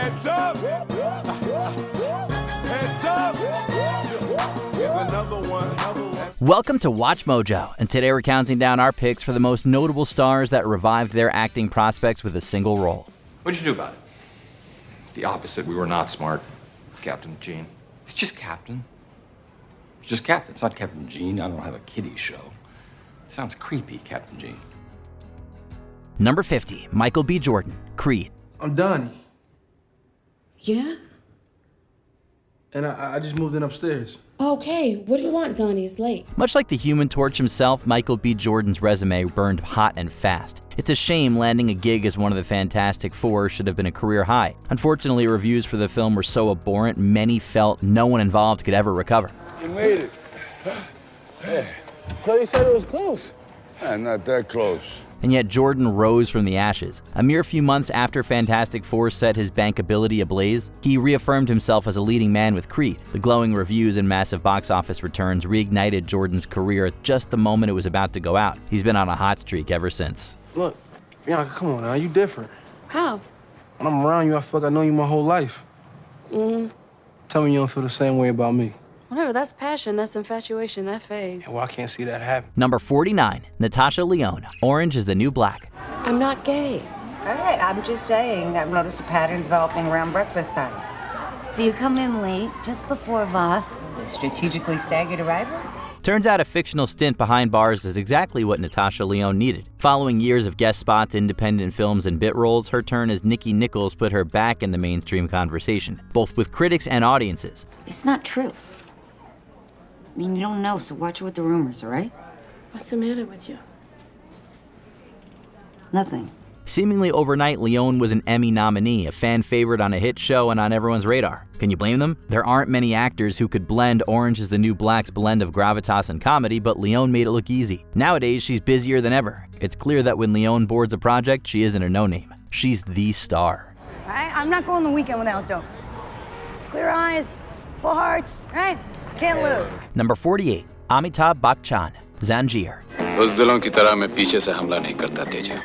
Heads up! Heads up! Here's another one. Welcome to Watch Mojo, and today we're counting down our picks for the most notable stars that revived their acting prospects with a single role. What'd you do about it? The opposite. We were not smart, Captain Gene. It's just Captain. It's just Captain. It's not Captain Gene. I don't have a kiddie show. It sounds creepy, Captain Gene. Number 50, Michael B. Jordan, Creed. I'm Donnie. Yeah? And I just moved in upstairs. Okay, what do you want, Donnie? It's late. Much like the Human Torch himself, Michael B. Jordan's resume burned hot and fast. It's a shame landing a gig as one of the Fantastic Four should have been a career high. Unfortunately, reviews for the film were so abhorrent, many felt no one involved could ever recover. You made it. Hey, Chloe said it was close. Not that close. And yet Jordan rose from the ashes. A mere few months after Fantastic Four set his bankability ablaze, he reaffirmed himself as a leading man with Creed. The glowing reviews and massive box office returns reignited Jordan's career at just the moment it was about to go out. He's been on a hot streak ever since. Look, Bianca, come on now, you different. How? When I'm around you, I feel like I know you my whole life. Tell me you don't feel the same way about me. Whatever, that's passion, that's infatuation, that phase. Well, I can't see that happen. Number 49, Natasha Lyonne, Orange is the New Black. I'm not gay. Hey, I'm just saying, I've noticed a pattern developing around breakfast time. So you come in late, just before Voss, strategically staggered arrival? Turns out a fictional stint behind bars is exactly what Natasha Lyonne needed. Following years of guest spots, independent films, and bit roles, her turn as Nikki Nichols put her back in the mainstream conversation, both with critics and audiences. It's not true. I mean, you don't know, so watch it with the rumors, all right? What's the matter with you? Nothing. Seemingly overnight, Lyonne was an Emmy nominee, a fan favorite on a hit show and on everyone's radar. Can you blame them? There aren't many actors who could blend Orange is the New Black's blend of gravitas and comedy, but Lyonne made it look easy. Nowadays, she's busier than ever. It's clear that when Lyonne boards a project, she isn't a no-name. She's the star. I'm not going the weekend without dope. Clear eyes, full hearts, right? Can't lose. Number 48, Amitabh Bachchan, Zanjeer. उस दिलों की तरह मैं पीछे से हमला नहीं करता तेजा।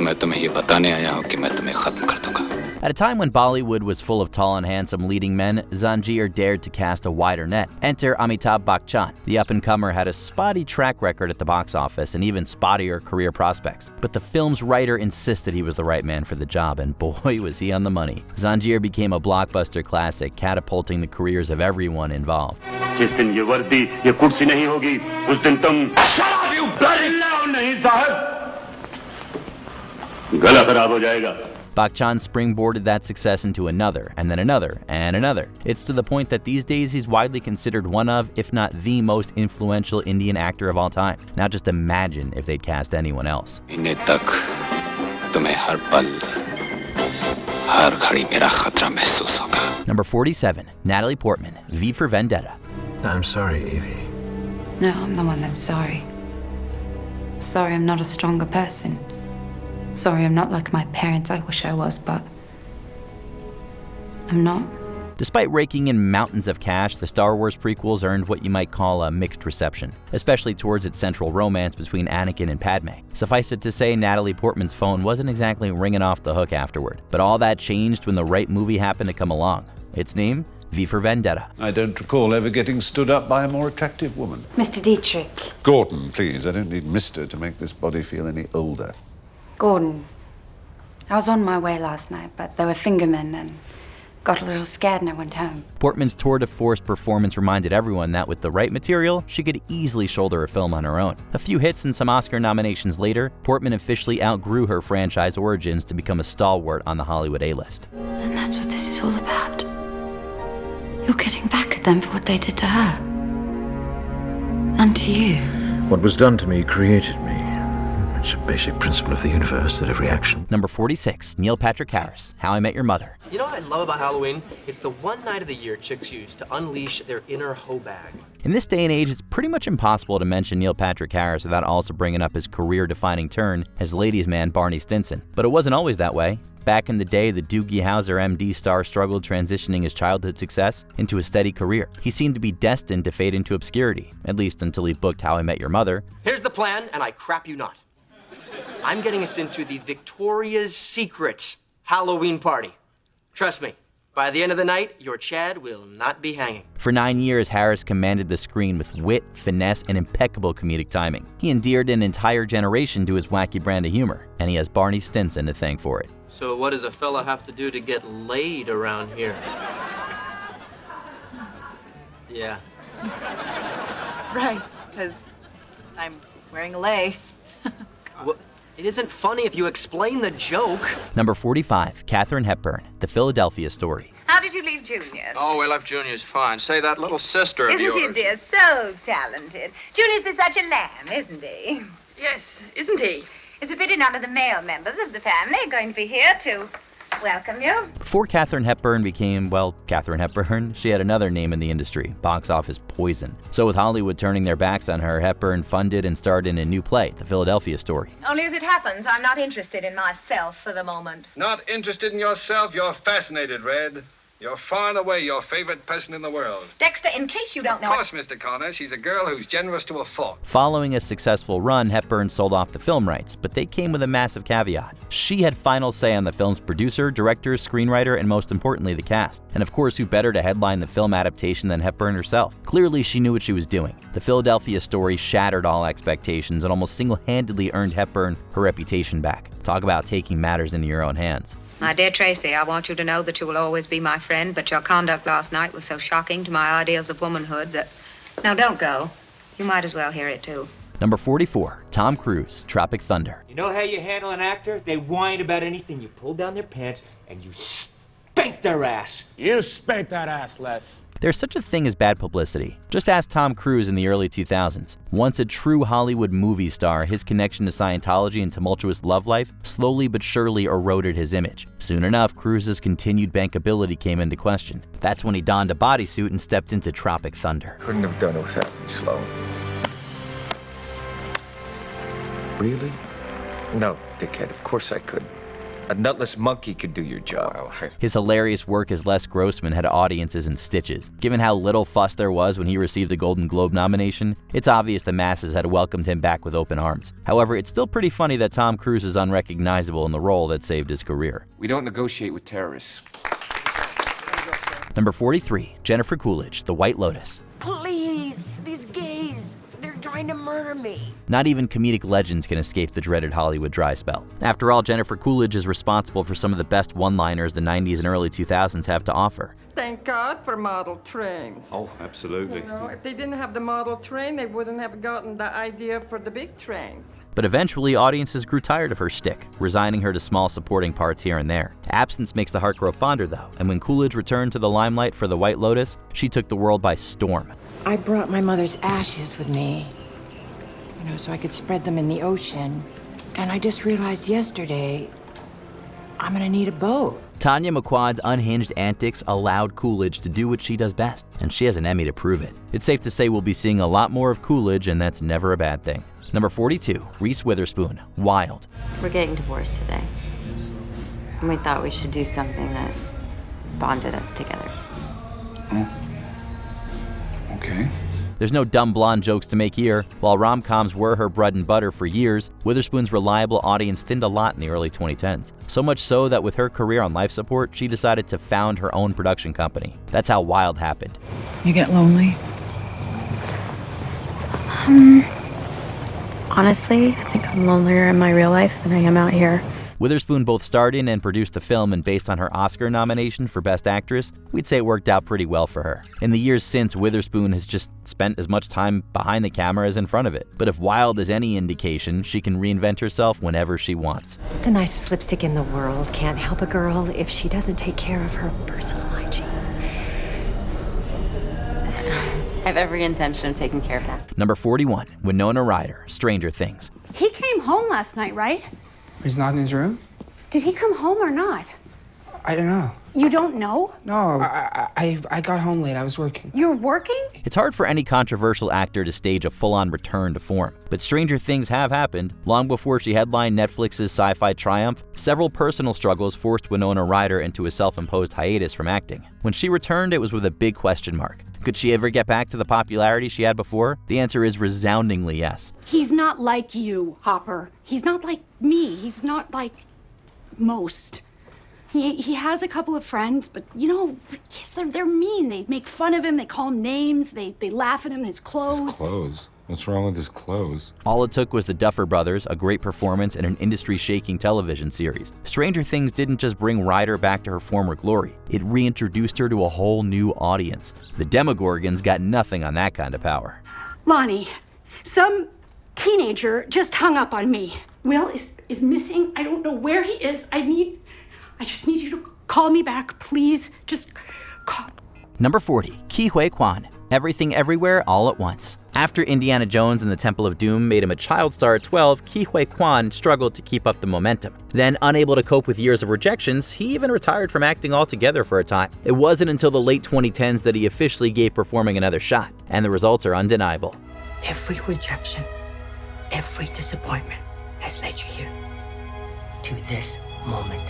मैं तुम्हें ये बताने आया हूँ कि मैं तुम्हें खत्म कर दूंगा। At a time when Bollywood was full of tall and handsome leading men, Zanjeer dared to cast a wider net. Enter Amitabh Bachchan. The up-and-comer had a spotty track record at the box office and even spottier career prospects. But the film's writer insisted he was the right man for the job, and boy, was he on the money. Zanjeer became a blockbuster classic, catapulting the careers of everyone involved. जिस दिन ये वर्दी ये कुर्सी नहीं होगी उस दिन तुम शराब यू ब्लडी नहीं साहब गला खराब हो जाएगा. Bachchan springboarded that success into another, and then another, and another. It's to the point that these days he's widely considered one of, if not the most influential Indian actor of all time. Now just imagine if they'd cast anyone else. Number 47, Natalie Portman, V for Vendetta. I'm sorry, Evie. No, I'm the one that's sorry. Sorry I'm not a stronger person. Sorry I'm not like my parents. I wish I was, but I'm not. Despite raking in mountains of cash, the Star Wars prequels earned what you might call a mixed reception, especially towards its central romance between Anakin and Padme. Suffice it to say, Natalie Portman's phone wasn't exactly ringing off the hook afterward. But all that changed when the right movie happened to come along. Its name? V for Vendetta. I don't recall ever getting stood up by a more attractive woman. Mr. Dietrich. Gordon, please. I don't need Mr. to make this body feel any older. Gordon. I was on my way last night, but there were fingermen and got a little scared and I went home. Portman's tour de force performance reminded everyone that with the right material, she could easily shoulder a film on her own. A few hits and some Oscar nominations later, Portman officially outgrew her franchise origins to become a stalwart on the Hollywood A-list. And that's what this is all about. You're getting back at them for what they did to her. And to you. What was done to me created me. It's a basic principle of the universe that every action. Number 46, Neil Patrick Harris, How I Met Your Mother. You know what I love about Halloween? It's the one night of the year chicks use to unleash their inner hoe bag. In this day and age, it's pretty much impossible to mention Neil Patrick Harris without also bringing up his career-defining turn as ladies' man Barney Stinson. But it wasn't always that way. Back in the day, the Doogie Howser MD star struggled transitioning his childhood success into a steady career. He seemed to be destined to fade into obscurity, at least until he booked How I Met Your Mother. Here's the plan, and I crap you not. I'm getting us into the Victoria's Secret Halloween party. Trust me, by the end of the night, your Chad will not be hanging. For 9 years, Harris commanded the screen with wit, finesse, and impeccable comedic timing. He endeared an entire generation to his wacky brand of humor, and he has Barney Stinson to thank for it. So what does a fella have to do to get laid around here? Yeah. Right, because I'm wearing a lei. Well, it isn't funny if you explain the joke. Number 45, Katherine Hepburn, The Philadelphia Story. How did you leave Junior? Oh, we left Junior's fine. Say, that little sister of yours. Isn't he, dear? So talented. Junior's is such a lamb, isn't he? Yes, isn't he? It's a pity none of the male members of the family are going to be here to welcome you. Before Katherine Hepburn became, well, Katherine Hepburn, she had another name in the industry, box office poison. So with Hollywood turning their backs on her, Hepburn funded and starred in a new play, The Philadelphia Story. Only as it happens, I'm not interested in myself for the moment. Not interested in yourself? You're fascinated, Red. You're far and away your favorite person in the world. Dexter, in case you don't know... Of course, Mr. Connor. She's a girl who's generous to a fault. Following a successful run, Hepburn sold off the film rights, but they came with a massive caveat. She had final say on the film's producer, director, screenwriter, and most importantly, the cast. And of course, who better to headline the film adaptation than Hepburn herself? Clearly, she knew what she was doing. The Philadelphia Story shattered all expectations and almost single-handedly earned Hepburn her reputation back. Talk about taking matters into your own hands. My dear Tracy, I want you to know that you will always be my friend, but your conduct last night was so shocking to my ideals of womanhood that... Now, don't go. You might as well hear it, too. Number 44, Tom Cruise, Tropic Thunder. You know how you handle an actor? They whine about anything. You pull down their pants and you spank their ass. You spank that ass, Les. There's such a thing as bad publicity. Just ask Tom Cruise in the early 2000s. Once a true Hollywood movie star, his connection to Scientology and tumultuous love life slowly but surely eroded his image. Soon enough, Cruise's continued bankability came into question. That's when he donned a bodysuit and stepped into Tropic Thunder. Couldn't have done it without me, Sloan. Really? No, dickhead, of course I could. A nutless monkey could do your job. His hilarious work as Les Grossman had audiences in stitches. Given how little fuss there was when he received the Golden Globe nomination, it's obvious the masses had welcomed him back with open arms. However, it's still pretty funny that Tom Cruise is unrecognizable in the role that saved his career. We don't negotiate with terrorists. Number 43, Jennifer Coolidge, The White Lotus. Please, these gays, they're trying to murder me. Not even comedic legends can escape the dreaded Hollywood dry spell. After all, Jennifer Coolidge is responsible for some of the best one-liners the 90s and early 2000s have to offer. Thank God for model trains. Oh, absolutely. You know, if they didn't have the model train, they wouldn't have gotten the idea for the big trains. But eventually, audiences grew tired of her shtick, resigning her to small supporting parts here and there. Absence makes the heart grow fonder, though, and when Coolidge returned to the limelight for The White Lotus, she took the world by storm. I brought my mother's ashes with me, you know, so I could spread them in the ocean. And I just realized yesterday, I'm gonna need a boat. Tanya McQuad's unhinged antics allowed Coolidge to do what she does best, and she has an Emmy to prove it. It's safe to say we'll be seeing a lot more of Coolidge, and that's never a bad thing. Number 42, Reese Witherspoon, Wild. We're getting divorced today. And we thought we should do something that bonded us together. Okay. There's no dumb blonde jokes to make here. While rom-coms were her bread and butter for years, Witherspoon's reliable audience thinned a lot in the early 2010s. So much so that with her career on life support, she decided to found her own production company. That's how Wild happened. You get lonely? Honestly, I think I'm lonelier in my real life than I am out here. Witherspoon both starred in and produced the film, and based on her Oscar nomination for Best Actress, we'd say it worked out pretty well for her. In the years since, Witherspoon has just spent as much time behind the camera as in front of it. But if Wild is any indication, she can reinvent herself whenever she wants. The nicest lipstick in the world can't help a girl if she doesn't take care of her personal hygiene. I have every intention of taking care of that. Number 41, Winona Ryder, Stranger Things. He came home last night, right? He's not in his room? Did he come home or not? I don't know. You don't know? No, I got home late. I was working. You're working? It's hard for any controversial actor to stage a full-on return to form, but stranger things have happened. Long before she headlined Netflix's sci-fi triumph, several personal struggles forced Winona Ryder into a self-imposed hiatus from acting. When she returned, it was with a big question mark. Could she ever get back to the popularity she had before? The answer is resoundingly yes. He's not like you, Hopper. He's not like me. He's not like most. He has a couple of friends, but you know, yes, they're mean. They make fun of him, they call him names, they laugh at him, his clothes. His clothes? What's wrong with his clothes? All it took was the Duffer Brothers, a great performance, and an industry-shaking television series. Stranger Things didn't just bring Ryder back to her former glory, it reintroduced her to a whole new audience. The Demogorgons got nothing on that kind of power. Lonnie, some teenager just hung up on me. Will is missing. I don't know where he is. I just need you to call me back, please. Just call. Number 40, Ke Huy Quan, Everything Everywhere All at Once. After Indiana Jones and the Temple of Doom made him a child star at 12, Ke Huy Quan struggled to keep up the momentum. Then, unable to cope with years of rejections, he even retired from acting altogether for a time. It wasn't until the late 2010s that he officially gave performing another shot, and the results are undeniable. Every rejection, every disappointment has led you here, to this moment.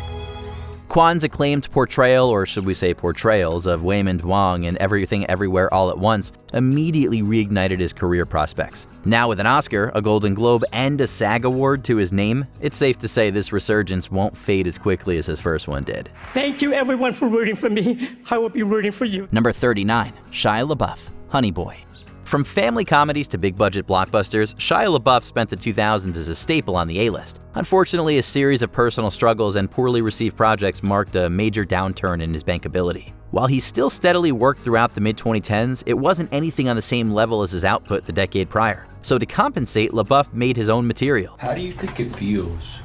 Kwan's acclaimed portrayal, or should we say portrayals, of Waymond Wong in Everything Everywhere All at Once immediately reignited his career prospects. Now with an Oscar, a Golden Globe, and a SAG award to his name, it's safe to say this resurgence won't fade as quickly as his first one did. Thank you everyone for rooting for me. I will be rooting for you. Number 39, Shia LaBeouf, Honey Boy. From family comedies to big-budget blockbusters, Shia LaBeouf spent the 2000s as a staple on the A-list. Unfortunately, a series of personal struggles and poorly received projects marked a major downturn in his bankability. While he still steadily worked throughout the mid-2010s, it wasn't anything on the same level as his output the decade prior. So to compensate, LaBeouf made his own material. How do you think it feels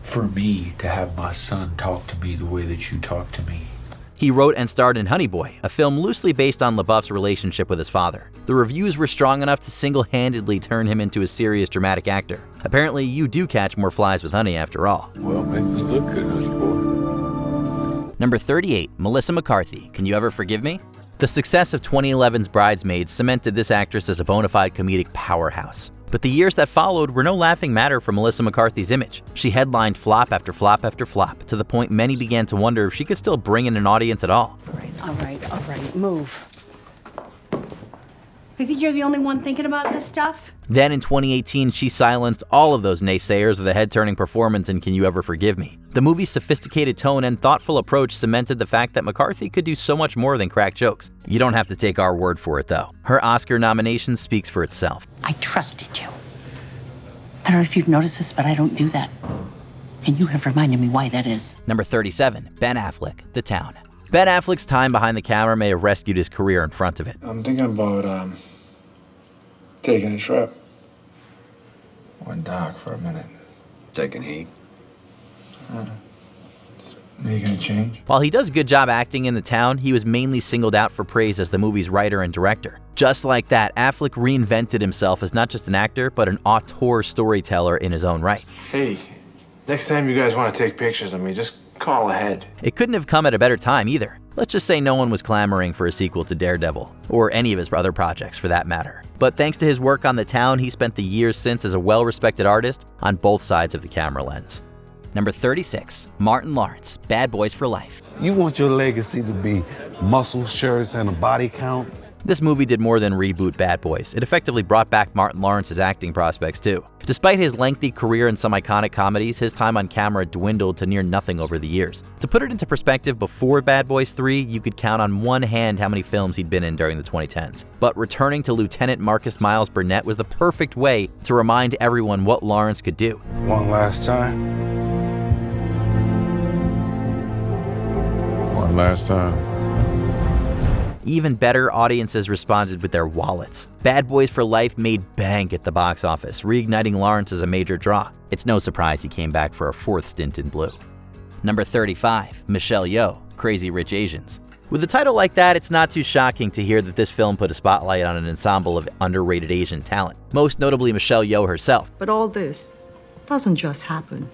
for me to have my son talk to me the way that you talk to me? He wrote and starred in Honey Boy, a film loosely based on LaBeouf's relationship with his father. The reviews were strong enough to single-handedly turn him into a serious dramatic actor. Apparently, you do catch more flies with honey after all. Well, make me look good, Honey Boy. Number 38, Melissa McCarthy, Can You Ever Forgive Me? The success of 2011's Bridesmaids cemented this actress as a bona fide comedic powerhouse. But the years that followed were no laughing matter for Melissa McCarthy's image. She headlined flop after flop after flop, to the point many began to wonder if she could still bring in an audience at all. All right, move. You think you're the only one thinking about this stuff? Then in 2018, she silenced all of those naysayers with a head-turning performance in Can You Ever Forgive Me? The movie's sophisticated tone and thoughtful approach cemented the fact that McCarthy could do so much more than crack jokes. You don't have to take our word for it, though. Her Oscar nomination speaks for itself. I trusted you. I don't know if you've noticed this, but I don't do that. And you have reminded me why that is. Number 37, Ben Affleck, The Town. Ben Affleck's time behind the camera may have rescued his career in front of it. I'm thinking about taking a trip. One doc for a minute. Taking heat. Making a change. While he does a good job acting in The Town, he was mainly singled out for praise as the movie's writer and director. Just like that, Affleck reinvented himself as not just an actor, but an auteur storyteller in his own right. Hey, next time you guys want to take pictures of me, just call ahead. It couldn't have come at a better time either. Let's just say no one was clamoring for a sequel to Daredevil, or any of his other projects for that matter. But thanks to his work on The Town, he spent the years since as a well-respected artist on both sides of the camera lens. Number 36, Martin Lawrence, Bad Boys for Life. You want your legacy to be muscle shirts and a body count? This movie did more than reboot Bad Boys. It effectively brought back Martin Lawrence's acting prospects too. Despite his lengthy career in some iconic comedies, his time on camera dwindled to near nothing over the years. To put it into perspective, before Bad Boys 3, you could count on one hand how many films he'd been in during the 2010s. But returning to Lieutenant Marcus Miles Burnett was the perfect way to remind everyone what Lawrence could do. One last time. One last time. Even better, audiences responded with their wallets. Bad Boys for Life made bank at the box office, reigniting Lawrence as a major draw. It's no surprise he came back for a fourth stint in blue. Number 35, Michelle Yeoh, Crazy Rich Asians. With a title like that, it's not too shocking to hear that this film put a spotlight on an ensemble of underrated Asian talent, most notably Michelle Yeoh herself. But all this doesn't just happen.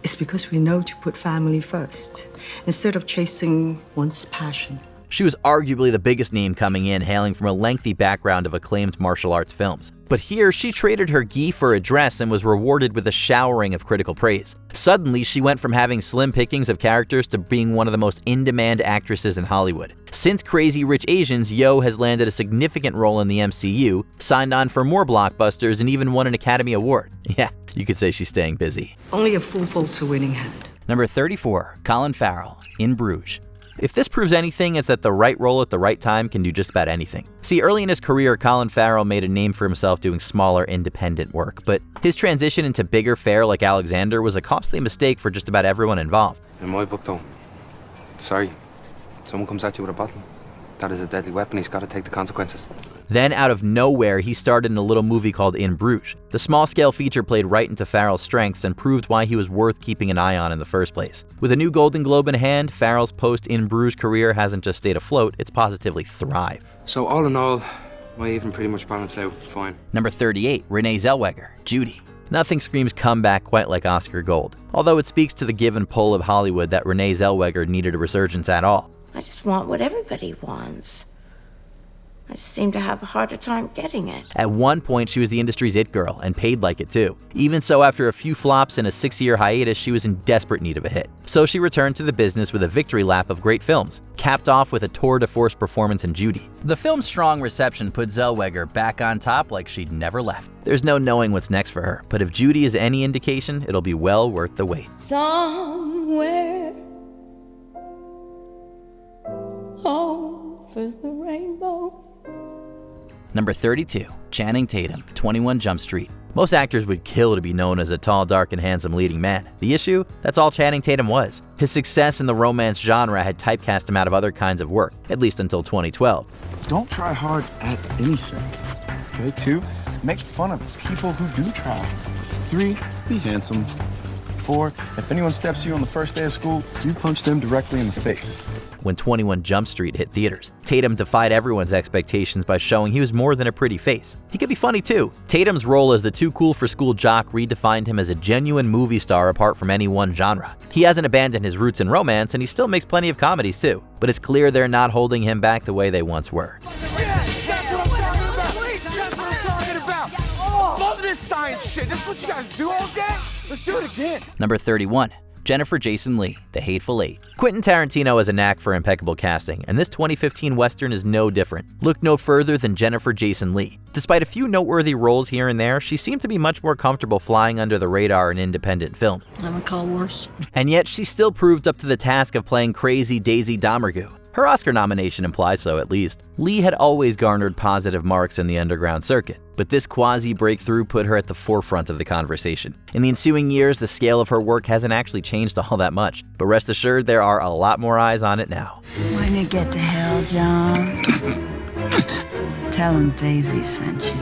It's because we know to put family first, instead of chasing one's passion. She was arguably the biggest name coming in, hailing from a lengthy background of acclaimed martial arts films. But here, she traded her gi for a dress and was rewarded with a showering of critical praise. Suddenly, she went from having slim pickings of characters to being one of the most in-demand actresses in Hollywood. Since Crazy Rich Asians, Yeoh has landed a significant role in the MCU, signed on for more blockbusters, and even won an Academy Award. Yeah, You could say she's staying busy. Only a fool falls for winning hand. Number 34, Colin Farrell, In Bruges. If this proves anything, it's that the right role at the right time can do just about anything. See, early in his career, Colin Farrell made a name for himself doing smaller, independent work, but his transition into bigger fare like Alexander was a costly mistake for just about everyone involved. In my book, though, sorry, someone comes at you with a bottle. That is a deadly weapon. He's got to take the consequences. Then, out of nowhere, he starred in a little movie called In Bruges. The small-scale feature played right into Farrell's strengths and proved why he was worth keeping an eye on in the first place. With a new Golden Globe in hand, Farrell's post-In Bruges career hasn't just stayed afloat, it's positively thrived. So all in all, I even pretty much balanced out fine. Number 38, Renee Zellweger, Judy. Nothing screams comeback quite like Oscar Gold, although it speaks to the give and pull of Hollywood that Renee Zellweger needed a resurgence at all. I just want what everybody wants. I just seem to have a harder time getting it. At one point, she was the industry's it girl and paid like it too. Even so, after a few flops and a 6-year hiatus, she was in desperate need of a hit. So she returned to the business with a victory lap of great films, capped off with a tour de force performance in Judy. The film's strong reception put Zellweger back on top like she'd never left. There's no knowing what's next for her, but if Judy is any indication, it'll be well worth the wait. Somewhere over the rainbow. Number 32, Channing Tatum, 21 Jump Street. Most actors would kill to be known as a tall, dark, and handsome leading man. The issue? That's all Channing Tatum was. His success in the romance genre had typecast him out of other kinds of work, at least until 2012. Don't try hard at anything. Okay, 2, make fun of people who do try. 3, be handsome. 4, if anyone steps to you on the first day of school, you punch them directly in the face. When 21 Jump Street hit theaters, Tatum defied everyone's expectations by showing he was more than a pretty face. He could be funny too. Tatum's role as the too cool for school jock redefined him as a genuine movie star apart from any one genre. He hasn't abandoned his roots in romance, and he still makes plenty of comedies too. But it's clear they're not holding him back the way they once were. That's what I'm talking about. Love this science shit. This is what you guys do all day? Let's do it again. Number 31. Jennifer Jason Leigh, The Hateful Eight. Quentin Tarantino has a knack for impeccable casting, and this 2015 Western is no different. Look no further than Jennifer Jason Leigh. Despite a few noteworthy roles here and there, she seemed to be much more comfortable flying under the radar in independent film. I would call worse. And yet, she still proved up to the task of playing crazy Daisy Domergue. Her Oscar nomination implies so, at least. Leigh had always garnered positive marks in the underground circuit, but this quasi-breakthrough put her at the forefront of the conversation. In the ensuing years, the scale of her work hasn't actually changed all that much, but rest assured there are a lot more eyes on it now. When you get to hell, John, tell him Daisy sent you.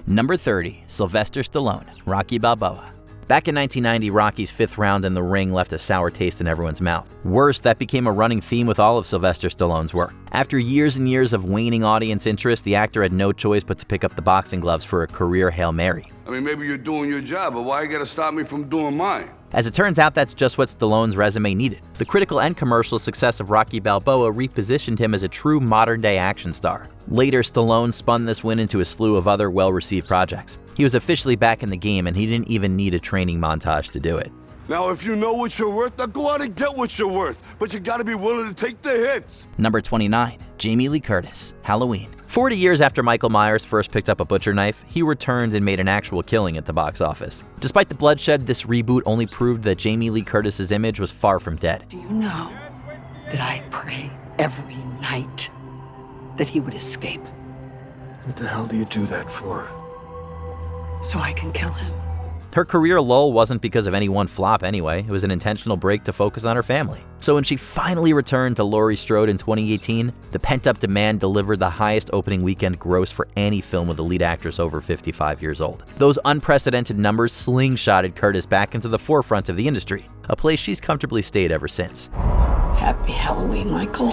Number 30, Sylvester Stallone, Rocky Balboa. Back in 1990, Rocky's 5th round in the ring left a sour taste in everyone's mouth. Worse, that became a running theme with all of Sylvester Stallone's work. After years and years of waning audience interest, the actor had no choice but to pick up the boxing gloves for a career Hail Mary. I mean, maybe you're doing your job, but why you gotta stop me from doing mine? As it turns out, that's just what Stallone's resume needed. The critical and commercial success of Rocky Balboa repositioned him as a true modern-day action star. Later, Stallone spun this win into a slew of other well-received projects. He was officially back in the game, and he didn't even need a training montage to do it. Now, if you know what you're worth, now go out and get what you're worth. But you gotta be willing to take the hits. Number 29, Jamie Lee Curtis, Halloween. 40 years after Michael Myers first picked up a butcher knife, he returned and made an actual killing at the box office. Despite the bloodshed, this reboot only proved that Jamie Lee Curtis's image was far from dead. Do you know that I pray every night that he would escape? What the hell do you do that for? So I can kill him. Her career lull wasn't because of any one flop anyway, it was an intentional break to focus on her family. So when she finally returned to Laurie Strode in 2018, the pent-up demand delivered the highest opening weekend gross for any film with a lead actress over 55 years old. Those unprecedented numbers slingshotted Curtis back into the forefront of the industry, a place she's comfortably stayed ever since. Happy Halloween, Michael.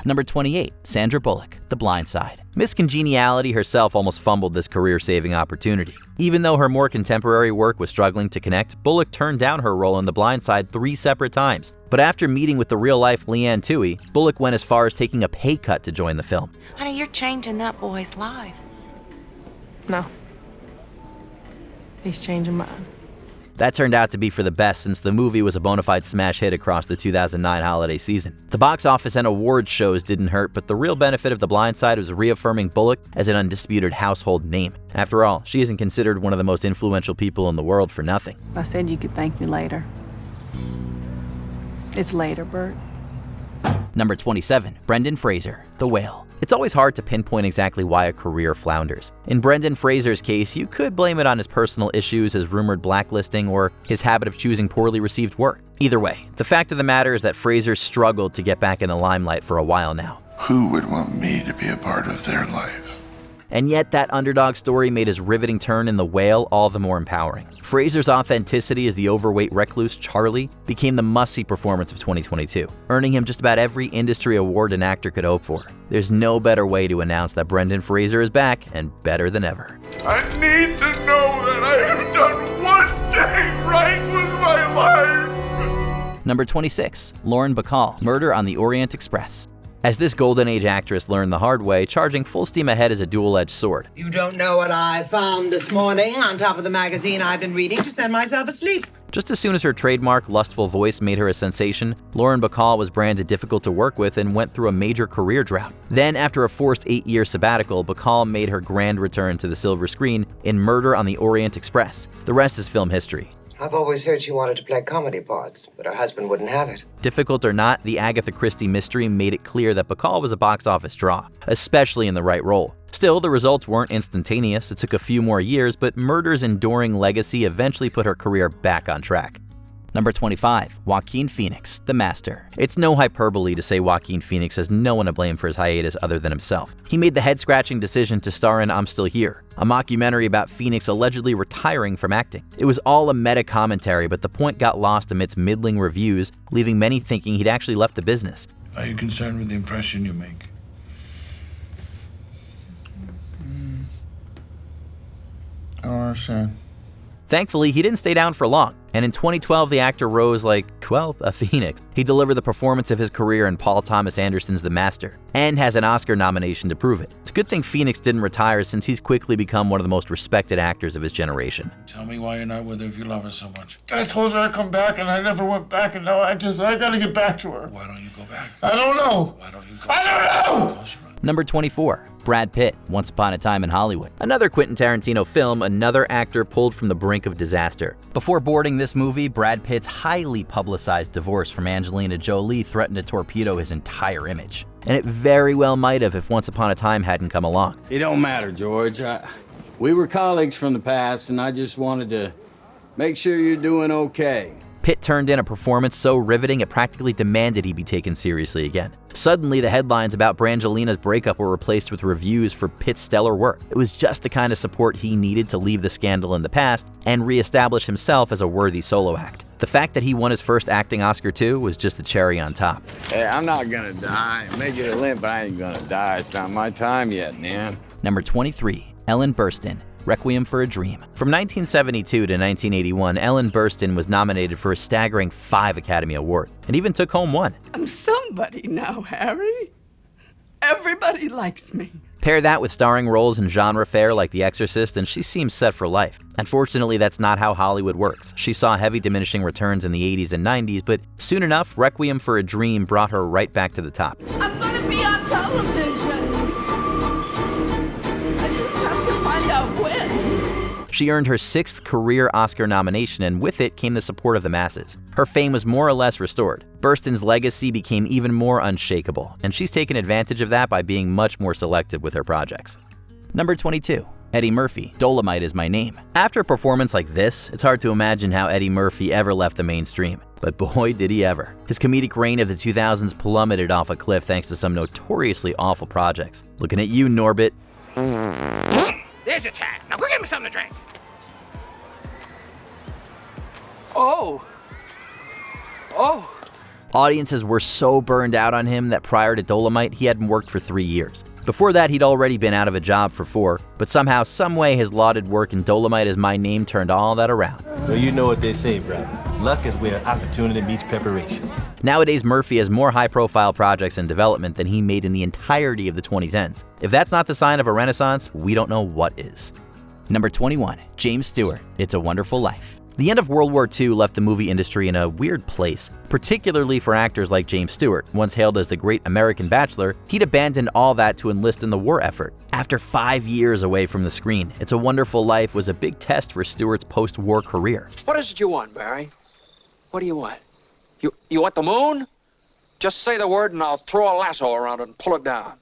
Number 28, Sandra Bullock, The Blind Side. Miss Congeniality herself almost fumbled this career-saving opportunity. Even though her more contemporary work was struggling to connect, Bullock turned down her role in The Blind Side 3 separate times. But after meeting with the real-life Leanne Tui, Bullock went as far as taking a pay cut to join the film. Honey, you're changing that boy's life. No. He's changing mine. That turned out to be for the best since the movie was a bona fide smash hit across the 2009 holiday season. The box office and awards shows didn't hurt, but the real benefit of The Blind Side was reaffirming Bullock as an undisputed household name. After all, she isn't considered one of the most influential people in the world for nothing. I said you could thank me later. It's later, Bert. Number 27, Brendan Fraser, The Whale. It's always hard to pinpoint exactly why a career flounders. In Brendan Fraser's case, you could blame it on his personal issues, his rumored blacklisting, or his habit of choosing poorly received work. Either way, the fact of the matter is that Fraser struggled to get back in the limelight for a while now. Who would want me to be a part of their life? And yet that underdog story made his riveting turn in The Whale all the more empowering. Fraser's authenticity as the overweight recluse Charlie became the must-see performance of 2022, earning him just about every industry award an actor could hope for. There's no better way to announce that Brendan Fraser is back and better than ever. I need to know that I have done one thing right with my life. Number 26, Lauren Bacall, Murder on the Orient Express. As this golden age actress learned the hard way, charging full steam ahead is a dual-edged sword. You don't know what I found this morning on top of the magazine I've been reading to send myself asleep. Just as soon as her trademark, lustful voice made her a sensation, Lauren Bacall was branded difficult to work with and went through a major career drought. Then, after a forced 8-year sabbatical, Bacall made her grand return to the silver screen in Murder on the Orient Express. The rest is film history. I've always heard she wanted to play comedy parts, but her husband wouldn't have it. Difficult or not, the Agatha Christie mystery made it clear that Bacall was a box office draw, especially in the right role. Still, the results weren't instantaneous. It took a few more years, but Murder's enduring legacy eventually put her career back on track. Number 25, Joaquin Phoenix, The Master. It's no hyperbole to say Joaquin Phoenix has no one to blame for his hiatus other than himself. He made the head-scratching decision to star in I'm Still Here, a mockumentary about Phoenix allegedly retiring from acting. It was all a meta-commentary, but the point got lost amidst middling reviews, leaving many thinking he'd actually left the business. Are you concerned with the impression you make? I don't understand. Thankfully, he didn't stay down for long, and in 2012 the actor rose like, well, a phoenix. He delivered the performance of his career in Paul Thomas Anderson's The Master, and has an Oscar nomination to prove it. It's a good thing Phoenix didn't retire since he's quickly become one of the most respected actors of his generation. Tell me why you're not with her if you love her so much. I told her I'd come back and I never went back, and now I gotta get back to her. Why don't you go back? I don't know. Why don't you go back? I don't know! Number 24, Brad Pitt, Once Upon a Time in Hollywood. Another Quentin Tarantino film, another actor pulled from the brink of disaster. Before boarding this movie, Brad Pitt's highly publicized divorce from Angelina Jolie threatened to torpedo his entire image. And it very well might have if Once Upon a Time hadn't come along. It don't matter, George. We were colleagues from the past, and I just wanted to make sure you're doing okay. Pitt turned in a performance so riveting it practically demanded he be taken seriously again. Suddenly, the headlines about Brangelina's breakup were replaced with reviews for Pitt's stellar work. It was just the kind of support he needed to leave the scandal in the past and reestablish himself as a worthy solo act. The fact that he won his first acting Oscar too was just the cherry on top. Hey, I'm not gonna die. Make it a limp, I ain't gonna die. It's not my time yet, man. Number 23, Ellen Burstyn, Requiem for a Dream. From 1972 to 1981, Ellen Burstyn was nominated for a staggering 5 Academy Awards, and even took home 1. I'm somebody now, Harry. Everybody likes me. Pair that with starring roles in genre fare like The Exorcist, and she seems set for life. Unfortunately, that's not how Hollywood works. She saw heavy diminishing returns in the 80s and 90s, but soon enough, Requiem for a Dream brought her right back to the top. I'm gonna be on television. I just have to find out when. She earned her 6th career Oscar nomination, and with it came the support of the masses. Her fame was more or less restored. Burstyn's legacy became even more unshakable, and she's taken advantage of that by being much more selective with her projects. Number 22, Eddie Murphy, Dolomite Is My Name. After a performance like this, it's hard to imagine how Eddie Murphy ever left the mainstream. But boy, did he ever. His comedic reign of the 2000s plummeted off a cliff thanks to some notoriously awful projects. Looking at you, Norbit. There's your time. Now go get me something to drink. Oh. Audiences were so burned out on him that prior to Dolomite, he hadn't worked for 3 years. Before that, he'd already been out of a job for 4, but somehow, someway, his lauded work in Dolomite Is My Name turned all that around. So you know what they say, brother. Luck is where opportunity meets preparation. Nowadays, Murphy has more high-profile projects in development than he made in the entirety of the 2010s. If that's not the sign of a renaissance, we don't know what is. Number 21, James Stewart, It's a Wonderful Life. The end of World War II left the movie industry in a weird place, particularly for actors like James Stewart. Once hailed as the great American bachelor, he'd abandoned all that to enlist in the war effort. After 5 years away from the screen, It's a Wonderful Life was a big test for Stewart's post-war career. What is it you want, Barry? What do you want? You want the moon? Just say the word and I'll throw a lasso around it and pull it down.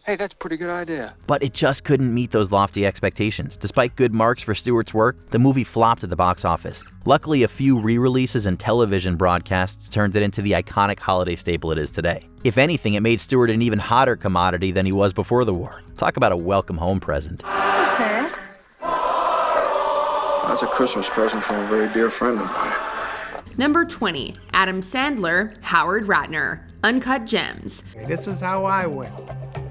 Hey, that's a pretty good idea. But it just couldn't meet those lofty expectations. Despite good marks for Stewart's work, the movie flopped at the box office. Luckily, a few re-releases and television broadcasts turned it into the iconic holiday staple it is today. If anything, it made Stewart an even hotter commodity than he was before the war. Talk about a welcome home present. What's that? That's a Christmas present from a very dear friend of mine. Number 20, Adam Sandler, Howard Ratner, Uncut Gems. This is how I win.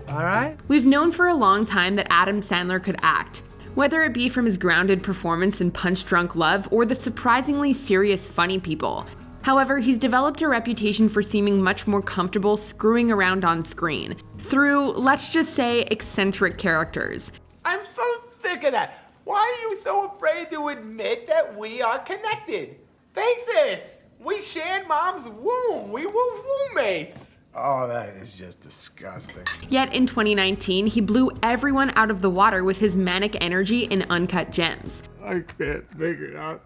All right? We've known for a long time that Adam Sandler could act, whether it be from his grounded performance in Punch Drunk Love or the surprisingly serious Funny People. However, he's developed a reputation for seeming much more comfortable screwing around on screen through, let's just say, eccentric characters. I'm so sick of that. Why are you so afraid to admit that we are connected? Face it, we shared mom's womb. We were roommates. Oh, that is just disgusting. Yet in 2019, he blew everyone out of the water with his manic energy in Uncut Gems. I can't figure it out.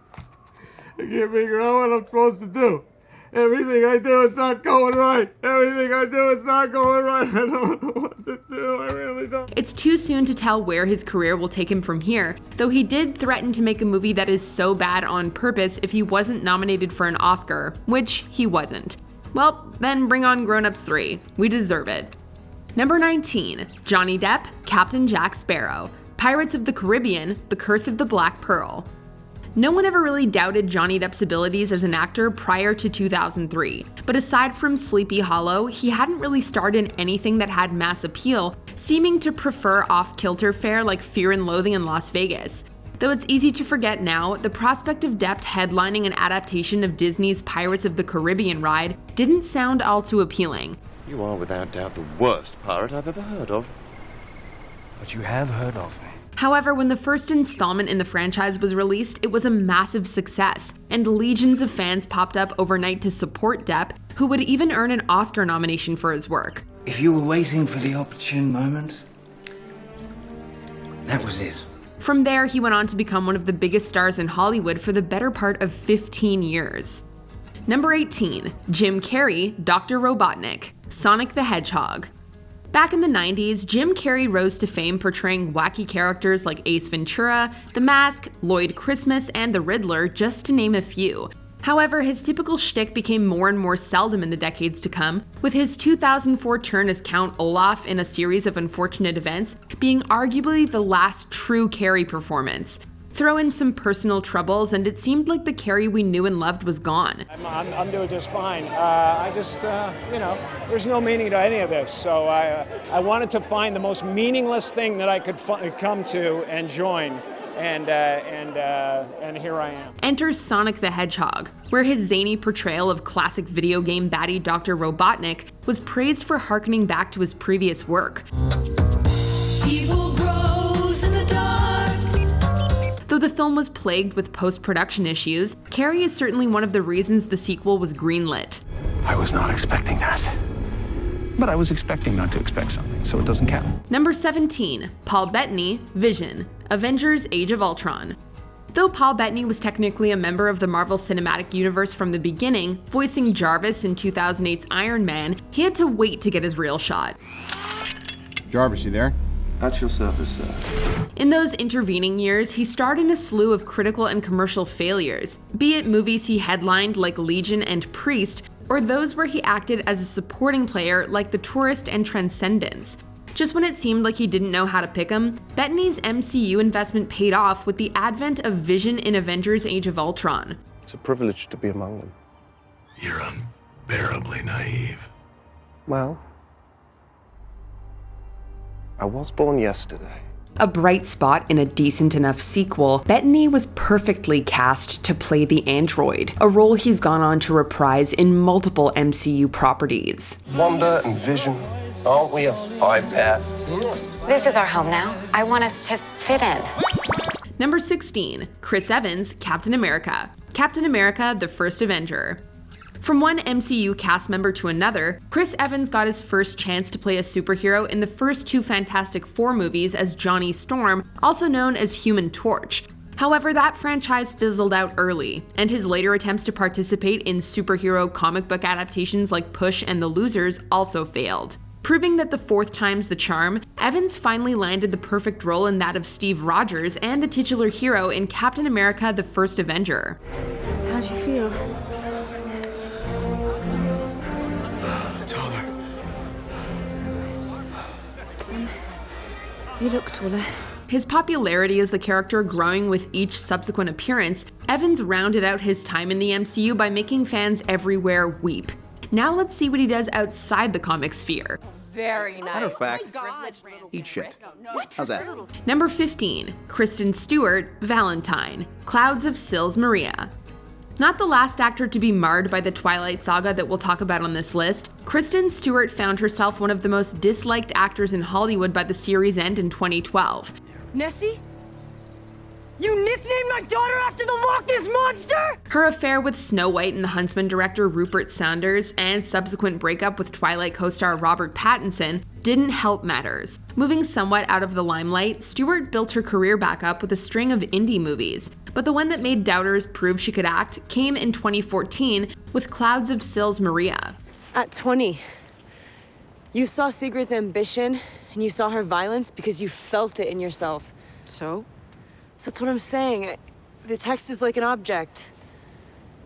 I can't figure out what I'm supposed to do. Everything I do is not going right. Everything I do is not going right. I don't know what to do. I really don't. It's too soon to tell where his career will take him from here, though he did threaten to make a movie that is so bad on purpose if he wasn't nominated for an Oscar, which he wasn't. Well, then bring on Grown Ups 3. We deserve it. Number 19, Johnny Depp, Captain Jack Sparrow, Pirates of the Caribbean, The Curse of the Black Pearl. No one ever really doubted Johnny Depp's abilities as an actor prior to 2003, but aside from Sleepy Hollow, he hadn't really starred in anything that had mass appeal, seeming to prefer off-kilter fare like Fear and Loathing in Las Vegas. Though it's easy to forget now, the prospect of Depp headlining an adaptation of Disney's Pirates of the Caribbean ride didn't sound all too appealing. You are without doubt the worst pirate I've ever heard of. But you have heard of me. However, when the first installment in the franchise was released, it was a massive success, and legions of fans popped up overnight to support Depp, who would even earn an Oscar nomination for his work. If you were waiting for the opportune moment, that was it. From there, he went on to become one of the biggest stars in Hollywood for the better part of 15 years. Number 18, Jim Carrey, Dr. Robotnik, Sonic the Hedgehog. Back in the 90s, Jim Carrey rose to fame portraying wacky characters like Ace Ventura, The Mask, Lloyd Christmas, and the Riddler, just to name a few. However, his typical shtick became more and more seldom in the decades to come, with his 2004 turn as Count Olaf in A Series of Unfortunate Events being arguably the last true Carrey performance. Throw in some personal troubles, and it seemed like the Carrey we knew and loved was gone. I'm doing just fine. There's no meaning to any of this. So I wanted to find the most meaningless thing that I could come to and join. And here I am. Enters Sonic the Hedgehog, where his zany portrayal of classic video game baddie Dr. Robotnik was praised for harkening back to his previous work. Evil grows in the dark. Though the film was plagued with post-production issues, Carrey is certainly one of the reasons the sequel was greenlit. I was not expecting that. But I was expecting not to expect something, so it doesn't count. Number 17, Paul Bettany, Vision, Avengers: Age of Ultron. Though Paul Bettany was technically a member of the Marvel Cinematic Universe from the beginning, voicing Jarvis in 2008's Iron Man, he had to wait to get his real shot. Jarvis, you there? At your service, sir. In those intervening years, he starred in a slew of critical and commercial failures, be it movies he headlined like Legion and Priest, or those where he acted as a supporting player like The Tourist and Transcendence. Just when it seemed like he didn't know how to pick 'em, Bettany's MCU investment paid off with the advent of Vision in Avengers: Age of Ultron. It's a privilege to be among them. You're unbearably naive. Well, I was born yesterday. A bright spot in a decent enough sequel, Bettany was perfectly cast to play the android, a role he's gone on to reprise in multiple MCU properties. Wanda and Vision, aren't we a five-pair? This is our home now. I want us to fit in. Number 16, Chris Evans, Captain America. Captain America, the First Avenger. From one MCU cast member to another, Chris Evans got his first chance to play a superhero in the first two Fantastic Four movies as Johnny Storm, also known as Human Torch. However, that franchise fizzled out early, and his later attempts to participate in superhero comic book adaptations like Push and The Losers also failed. Proving that the fourth time's the charm, Evans finally landed the perfect role in that of Steve Rogers and the titular hero in Captain America: The First Avenger. How'd you feel? Taller. You look taller. His popularity as the character growing with each subsequent appearance, Evans rounded out his time in the MCU by making fans everywhere weep. Now let's see what he does outside the comic sphere. Very nice. Matter of fact, eat shit. How's that? Number 15, Kristen Stewart, Valentine, Clouds of Sils Maria. Not the last actor to be marred by the Twilight saga that we'll talk about on this list, Kristen Stewart found herself one of the most disliked actors in Hollywood by the series' end in 2012. Nessie? You nicknamed my daughter after the Loch Ness Monster? Her affair with Snow White and the Huntsman director Rupert Sanders, and subsequent breakup with Twilight co-star Robert Pattinson, didn't help matters. Moving somewhat out of the limelight, Stewart built her career back up with a string of indie movies, but the one that made doubters prove she could act came in 2014 with Clouds of Sils Maria. At 20, you saw Sigrid's ambition and you saw her violence because you felt it in yourself. So that's what I'm saying. The text is like an object.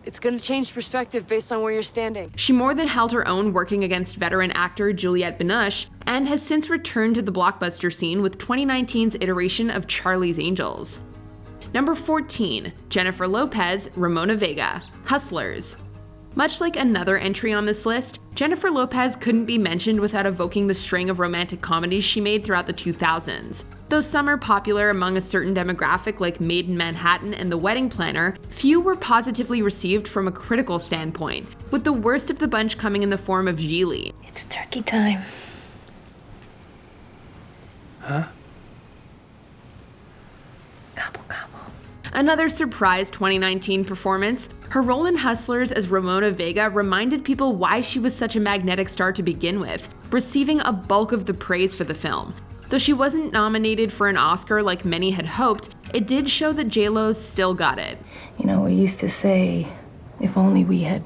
It's gonna change perspective based on where you're standing. She more than held her own working against veteran actor Juliette Binoche, and has since returned to the blockbuster scene with 2019's iteration of Charlie's Angels. Number 14, Jennifer Lopez, Ramona Vega, Hustlers. Much like another entry on this list, Jennifer Lopez couldn't be mentioned without evoking the string of romantic comedies she made throughout the 2000s. Though some are popular among a certain demographic like Made in Manhattan and The Wedding Planner, few were positively received from a critical standpoint, with the worst of the bunch coming in the form of Gigli. It's turkey time. Huh? Gobble, gobble. Another surprise 2019 performance, her role in Hustlers as Ramona Vega reminded people why she was such a magnetic star to begin with, receiving a bulk of the praise for the film. Though she wasn't nominated for an Oscar like many had hoped, it did show that J-Lo still got it. You know, we used to say, if only we had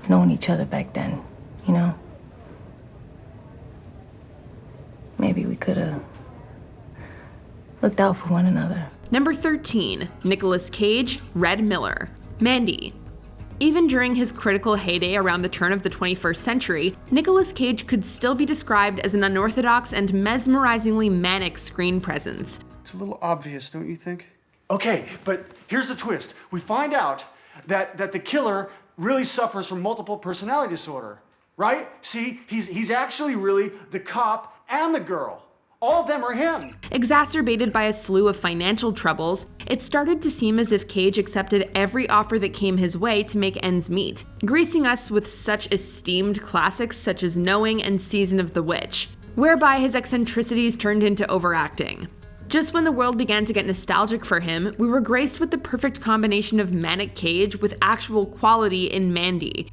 known each other back then, you know? Maybe we could have looked out for one another. Number 13, Nicolas Cage, Red Miller, Mandy. Even during his critical heyday around the turn of the 21st century, Nicolas Cage could still be described as an unorthodox and mesmerizingly manic screen presence. It's a little obvious, don't you think? Okay, but here's the twist. We find out that the killer really suffers from multiple personality disorder, right? See, he's actually really the cop and the girl. All of them are him. Exacerbated by a slew of financial troubles, it started to seem as if Cage accepted every offer that came his way to make ends meet, gracing us with such esteemed classics such as Knowing and Season of the Witch, whereby his eccentricities turned into overacting. Just when the world began to get nostalgic for him, we were graced with the perfect combination of manic Cage with actual quality in Mandy.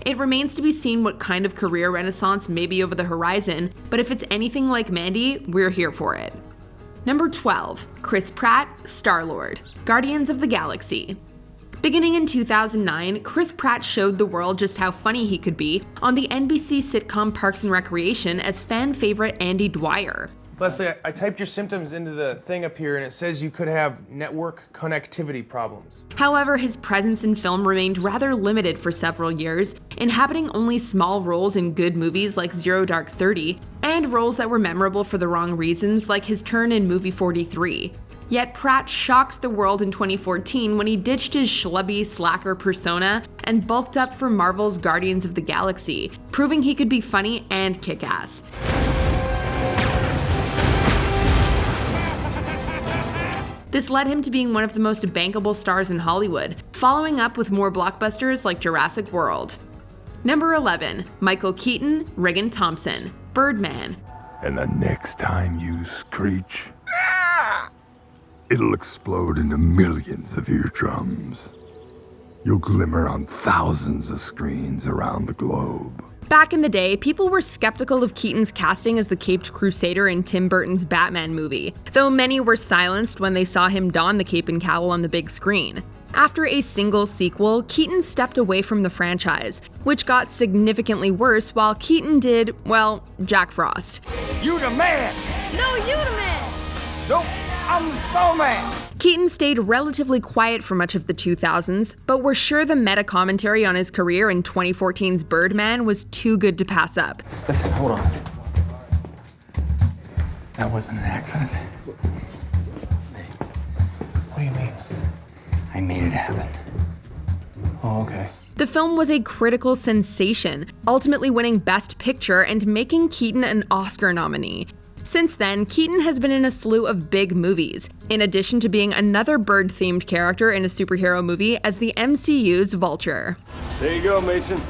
It remains to be seen what kind of career renaissance may be over the horizon, but if it's anything like Mandy, we're here for it. Number 12, Chris Pratt, Star-Lord, Guardians of the Galaxy. Beginning in 2009, Chris Pratt showed the world just how funny he could be on the NBC sitcom Parks and Recreation as fan favorite Andy Dwyer. Leslie, I typed your symptoms into the thing up here and it says you could have network connectivity problems. However, his presence in film remained rather limited for several years, inhabiting only small roles in good movies like Zero Dark 30, and roles that were memorable for the wrong reasons like his turn in Movie 43. Yet Pratt shocked the world in 2014 when he ditched his schlubby, slacker persona and bulked up for Marvel's Guardians of the Galaxy, proving he could be funny and kick-ass. This led him to being one of the most bankable stars in Hollywood, following up with more blockbusters like Jurassic World. Number 11, Michael Keaton, Regan Thompson, Birdman. And the next time you screech, it'll explode into millions of eardrums. You'll glimmer on thousands of screens around the globe. Back in the day, people were skeptical of Keaton's casting as the Caped Crusader in Tim Burton's Batman movie, though many were silenced when they saw him don the cape and cowl on the big screen. After a single sequel, Keaton stepped away from the franchise, which got significantly worse while Keaton did, well, Jack Frost. You the man! No, you the man! Nope, I'm the snowman! Keaton stayed relatively quiet for much of the 2000s, but we're sure the meta-commentary on his career in 2014's Birdman was too good to pass up. Listen, hold on. That wasn't an accident. What do you mean? I made it happen. Oh, okay. The film was a critical sensation, ultimately winning Best Picture and making Keaton an Oscar nominee. Since then, Keaton has been in a slew of big movies, in addition to being another bird-themed character in a superhero movie as the MCU's Vulture. There you go, Mason.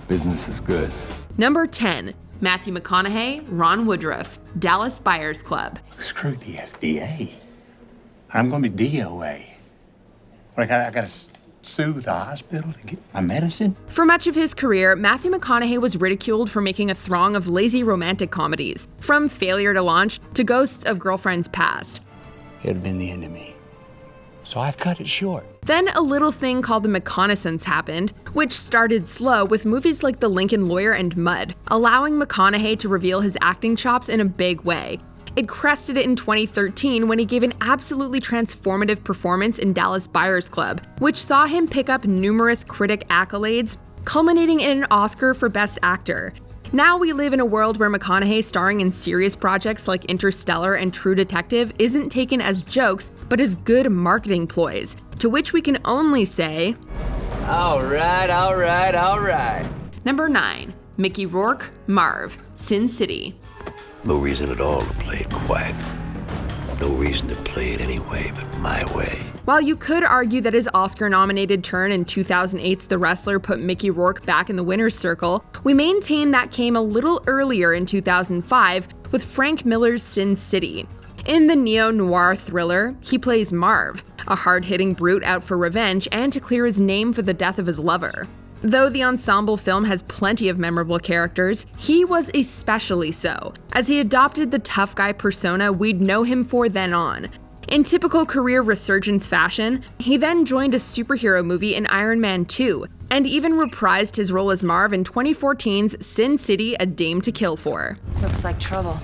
Business is good. Number 10, Matthew McConaughey, Ron Woodruff, Dallas Buyers Club. Screw the FDA. I'm gonna be DOA. I gotta sue the hospital to get my medicine? For much of his career, Matthew McConaughey was ridiculed for making a throng of lazy romantic comedies, from Failure to Launch to Ghosts of Girlfriends Past. It had been the end of me. So I cut it short. Then a little thing called The McConaissance happened, which started slow with movies like The Lincoln Lawyer and Mud, allowing McConaughey to reveal his acting chops in a big way. It crested it in 2013 when he gave an absolutely transformative performance in Dallas Buyers Club, which saw him pick up numerous critic accolades, culminating in an Oscar for Best Actor. Now we live in a world where McConaughey starring in serious projects like Interstellar and True Detective isn't taken as jokes, but as good marketing ploys, to which we can only say, all right, all right, all right. Number 9, Mickey Rourke, Marv, Sin City. No reason at all to play it quiet. No reason to play it any way but my way. While you could argue that his Oscar-nominated turn in 2008's The Wrestler put Mickey Rourke back in the winner's circle, we maintain that came a little earlier in 2005 with Frank Miller's Sin City. In the neo-noir thriller, he plays Marv, a hard-hitting brute out for revenge and to clear his name for the death of his lover. Though the ensemble film has plenty of memorable characters, he was especially so, as he adopted the tough guy persona we'd know him for then on. In typical career resurgence fashion, he then joined a superhero movie in Iron Man 2, and even reprised his role as Marv in 2014's Sin City: A Dame to Kill For. Looks like trouble.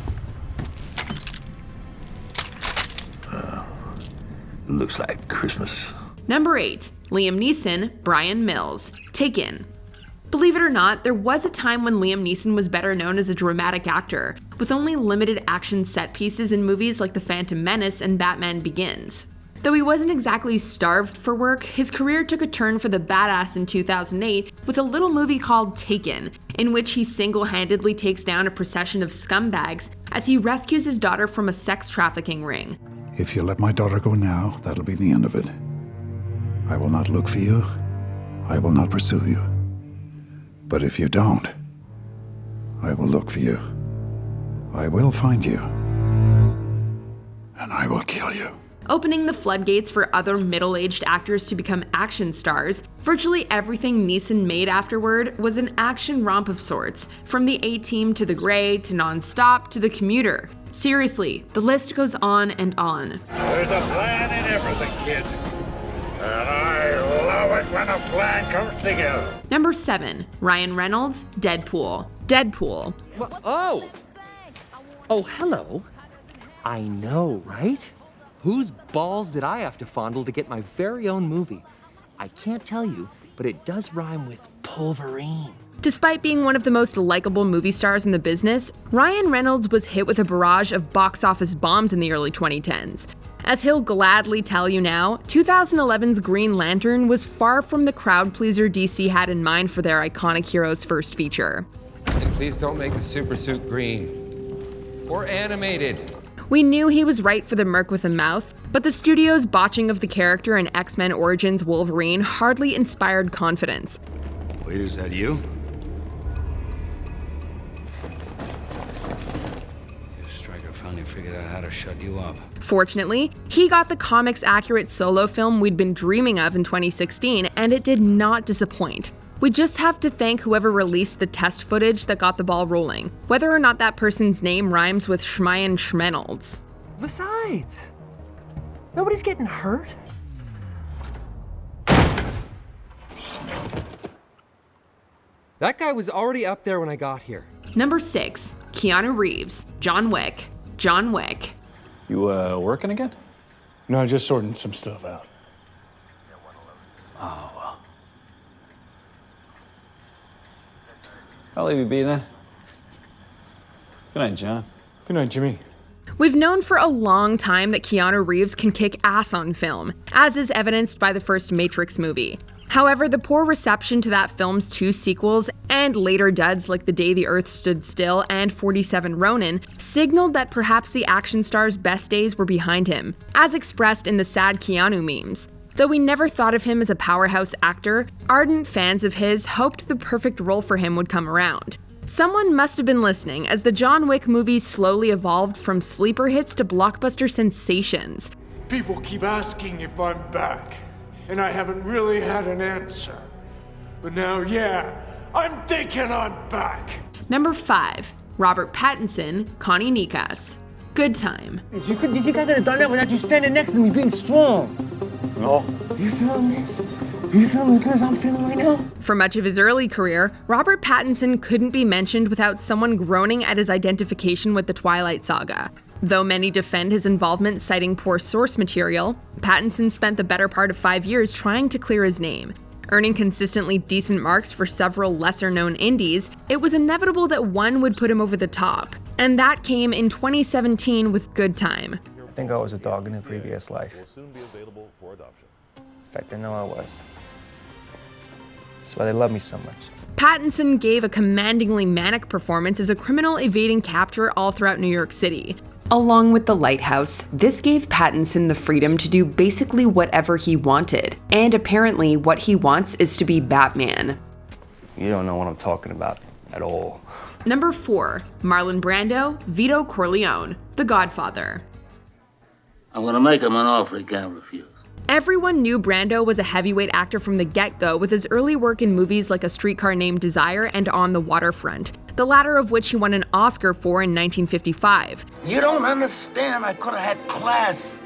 Looks like Christmas. Number 8, Liam Neeson, Brian Mills, Taken. Believe it or not, there was a time when Liam Neeson was better known as a dramatic actor, with only limited action set pieces in movies like The Phantom Menace and Batman Begins. Though he wasn't exactly starved for work, his career took a turn for the badass in 2008 with a little movie called Taken, in which he single-handedly takes down a procession of scumbags as he rescues his daughter from a sex trafficking ring. If you let my daughter go now, that'll be the end of it. I will not look for you. I will not pursue you. But if you don't, I will look for you. I will find you. And I will kill you. Opening the floodgates for other middle-aged actors to become action stars, virtually everything Neeson made afterward was an action romp of sorts, from The A-Team to The Grey to Non-Stop to The Commuter. Seriously, the list goes on and on. There's a plan in everything, kid. And I love it when a plan comes together. Number 7, Ryan Reynolds, Deadpool. Deadpool. Oh, hello. I know, right? Whose balls did I have to fondle to get my very own movie? I can't tell you, but it does rhyme with Pulverine. Despite being one of the most likable movie stars in the business, Ryan Reynolds was hit with a barrage of box office bombs in the early 2010s. As he'll gladly tell you now, 2011's Green Lantern was far from the crowd-pleaser DC had in mind for their iconic hero's first feature. And please don't make the super suit green. or animated. We knew he was right for the Merc with a Mouth, but the studio's botching of the character in X-Men Origins Wolverine hardly inspired confidence. Wait, is that you? Stryker finally figured out how to shut you up. Fortunately, he got the comics-accurate solo film we'd been dreaming of in 2016, and it did not disappoint. We just have to thank whoever released the test footage that got the ball rolling, whether or not that person's name rhymes with Schmeyen Schmenolds. Besides, nobody's getting hurt. That guy was already up there when I got here. Number 6, Keanu Reeves, John Wick. John Wick. You, working again? No, just sorting some stuff out. Oh, well. I'll leave you be then. Good night, John. Good night, Jimmy. We've known for a long time that Keanu Reeves can kick ass on film, as is evidenced by the first Matrix movie. However, the poor reception to that film's 2 sequels, and later duds like The Day the Earth Stood Still and 47 Ronin, signaled that perhaps the action star's best days were behind him, as expressed in the sad Keanu memes. Though we never thought of him as a powerhouse actor, ardent fans of his hoped the perfect role for him would come around. Someone must have been listening as the John Wick movies slowly evolved from sleeper hits to blockbuster sensations. People keep asking if I'm back, and I haven't really had an answer. But now, yeah, I'm thinking I'm back. Number 5, Robert Pattinson, Connie Nikas. Good Time. You guys could have done that without you standing next to me being strong. No. You feeling this? You feeling the girls I'm feeling right now? For much of his early career, Robert Pattinson couldn't be mentioned without someone groaning at his identification with the Twilight Saga. Though many defend his involvement citing poor source material, Pattinson spent the better part of 5 years trying to clear his name. Earning consistently decent marks for several lesser-known indies, it was inevitable that one would put him over the top. And that came in 2017 with Good Time. I think I was a dog in a previous life. Will soon be available for adoption. In fact, I know I was. That's why they love me so much. Pattinson gave a commandingly manic performance as a criminal evading capture all throughout New York City. Along with The Lighthouse, this gave Pattinson the freedom to do basically whatever he wanted. And apparently, what he wants is to be Batman. You don't know what I'm talking about at all. Number 4, Marlon Brando, Vito Corleone, The Godfather. I'm gonna make him an offer he can't refuse. Everyone knew Brando was a heavyweight actor from the get-go with his early work in movies like A Streetcar Named Desire and On the Waterfront, the latter of which he won an Oscar for in 1955. You don't understand. I could have had class.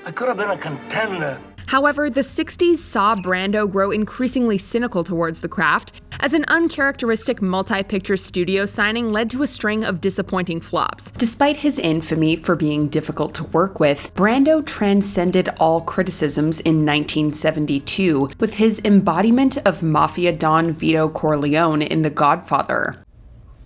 I could have been a contender. However, the 60s saw Brando grow increasingly cynical towards the craft, as an uncharacteristic multi-picture studio signing led to a string of disappointing flops. Despite his infamy for being difficult to work with, Brando transcended all criticisms in 1972 with his embodiment of Mafia Don Vito Corleone in The Godfather.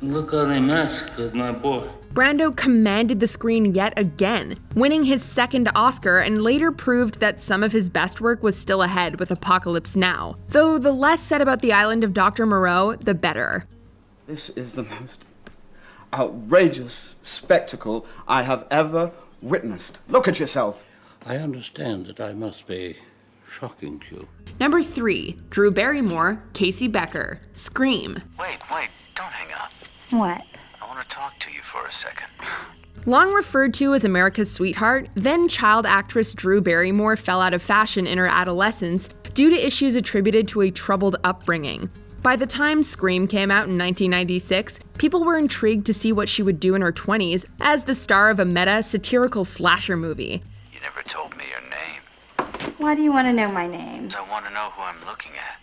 Look how they massacred my boy. Brando commanded the screen yet again, winning his second Oscar, and later proved that some of his best work was still ahead with Apocalypse Now. Though the less said about the island of Dr. Moreau, the better. This is the most outrageous spectacle I have ever witnessed. Look at yourself. I understand that I must be shocking to you. Number 3, Drew Barrymore, Casey Becker, Scream. Wait, don't hang up. What? I want to talk to you for a second. Long referred to as America's sweetheart, then child actress Drew Barrymore fell out of fashion in her adolescence due to issues attributed to a troubled upbringing. By the time Scream came out in 1996, people were intrigued to see what she would do in her 20s as the star of a meta satirical slasher movie. You never told me your name. Why do you want to know my name? I want to know who I'm looking at.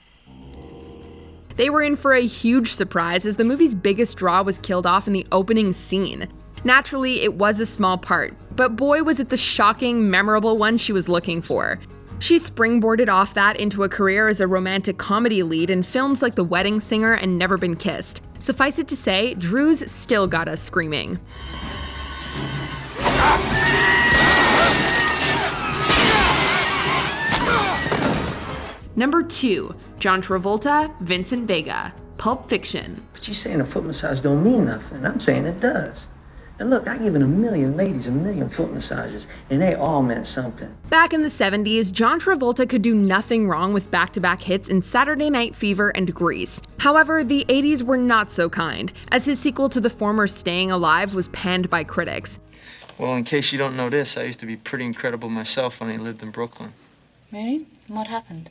They were in for a huge surprise as the movie's biggest draw was killed off in the opening scene. Naturally, it was a small part, but boy was it the shocking, memorable one she was looking for. She springboarded off that into a career as a romantic comedy lead in films like The Wedding Singer and Never Been Kissed. Suffice it to say, Drew's still got us screaming. Number 2, John Travolta, Vincent Vega, Pulp Fiction. But you saying a foot massage don't mean nothing. I'm saying it does. And look, I given a million ladies a million foot massages, and they all meant something. Back in the 70s, John Travolta could do nothing wrong with back-to-back hits in Saturday Night Fever and Grease. However, the 80s were not so kind, as his sequel to the former Staying Alive was panned by critics. Well, in case you don't know this, I used to be pretty incredible myself when I lived in Brooklyn. Really? What happened?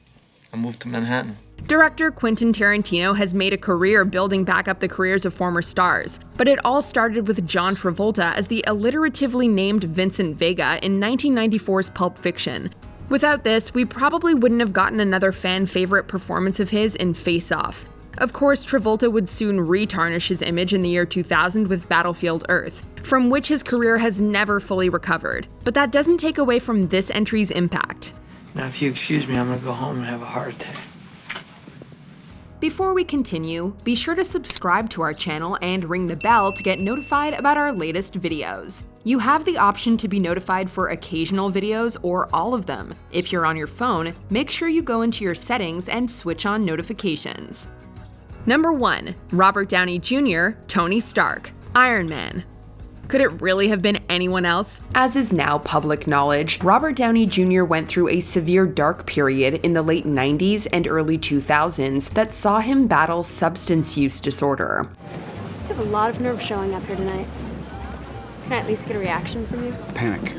I moved to Manhattan. Director Quentin Tarantino has made a career building back up the careers of former stars, but it all started with John Travolta as the alliteratively named Vincent Vega in 1994's Pulp Fiction. Without this, we probably wouldn't have gotten another fan-favorite performance of his in Face Off. Of course, Travolta would soon re-tarnish his image in the year 2000 with Battlefield Earth, from which his career has never fully recovered. But that doesn't take away from this entry's impact. Now, if you excuse me, I'm gonna go home and have a heart attack. Before we continue, be sure to subscribe to our channel and ring the bell to get notified about our latest videos. You have the option to be notified for occasional videos or all of them. If you're on your phone, make sure you go into your settings and switch on notifications. Number 1. Robert Downey Jr., Tony Stark, Iron Man. Could it really have been anyone else? As is now public knowledge, Robert Downey Jr. went through a severe dark period in the late 90s and early 2000s that saw him battle substance use disorder. You have a lot of nerve showing up here tonight. Can I at least get a reaction from you? Panic.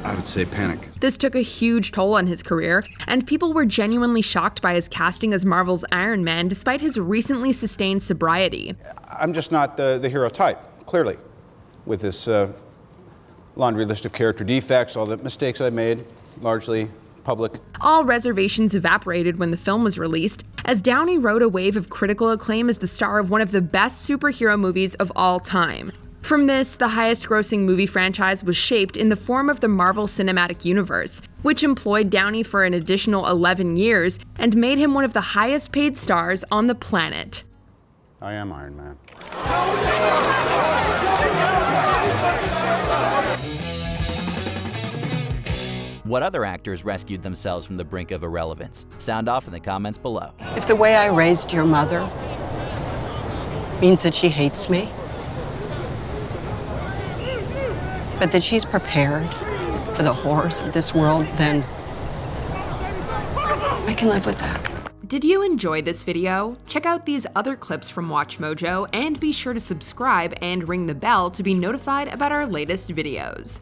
I would say panic. This took a huge toll on his career, and people were genuinely shocked by his casting as Marvel's Iron Man despite his recently sustained sobriety. I'm just not the hero type, clearly. With this laundry list of character defects, all the mistakes I made, largely public. All reservations evaporated when the film was released, as Downey rode a wave of critical acclaim as the star of one of the best superhero movies of all time. From this, the highest-grossing movie franchise was shaped in the form of the Marvel Cinematic Universe, which employed Downey for an additional 11 years and made him one of the highest-paid stars on the planet. I am Iron Man. What other actors rescued themselves from the brink of irrelevance? Sound off in the comments below. If the way I raised your mother means that she hates me, but that she's prepared for the horrors of this world, then I can live with that. Did you enjoy this video? Check out these other clips from WatchMojo and be sure to subscribe and ring the bell to be notified about our latest videos.